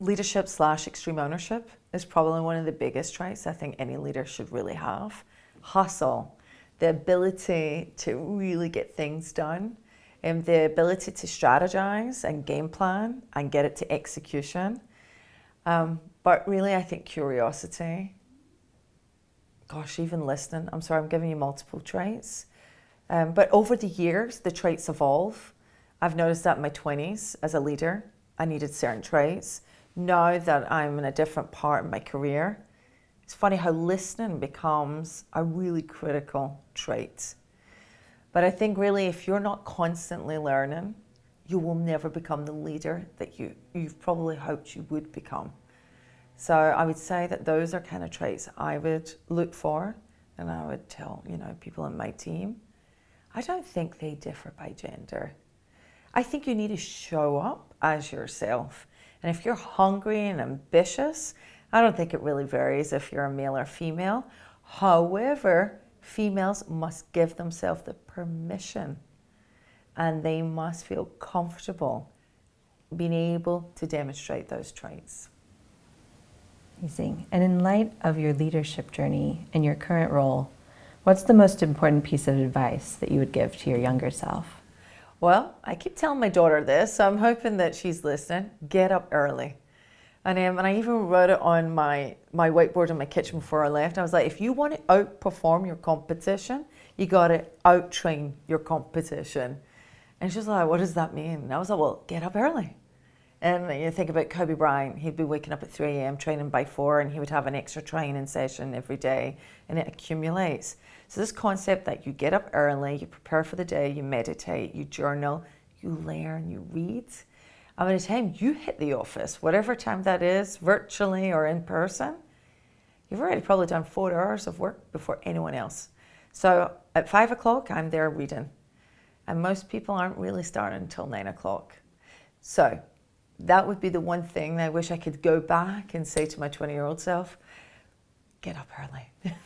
Leadership / extreme ownership is probably one of the biggest traits I think any leader should really have. Hustle, the ability to really get things done, and the ability to strategize and game plan and get it to execution. But really, I think curiosity, gosh, even listening. I'm sorry, I'm giving you multiple traits. But over the years, the traits evolve. I've noticed that in my 20s as a leader, I needed certain traits. Now that I'm in a different part of my career, it's funny how listening becomes a really critical trait. But I think really if you're not constantly learning, you will never become the leader that you've probably hoped you would become. So I would say that those are kind of traits I would look for, and I would tell, people in my team. I don't think they differ by gender. I think you need to show up as yourself. And if you're hungry and ambitious, I don't think it really varies if you're a male or female. However, females must give themselves the permission and they must feel comfortable being able to demonstrate those traits. Amazing. And in light of your leadership journey and your current role, what's the most important piece of advice that you would give to your younger self? Well, I keep telling my daughter this, so I'm hoping that she's listening. Get up early. And I even wrote it on my whiteboard in my kitchen before I left. I was like, if you want to outperform your competition, you got to out-train your competition. And she's like, what does that mean? And I was like, well, get up early. And you think about Kobe Bryant, he'd be waking up at 3 a.m. training by 4, and he would have an extra training session every day, and it accumulates. So this concept that you get up early, you prepare for the day, you meditate, you journal, you learn, you read. And by the time you hit the office, whatever time that is, virtually or in person, you've already probably done 4 hours of work before anyone else. So at 5 o'clock, I'm there reading. And most people aren't really starting until 9 o'clock. So that would be the one thing I wish I could go back and say to my 20-year-old self, get up early.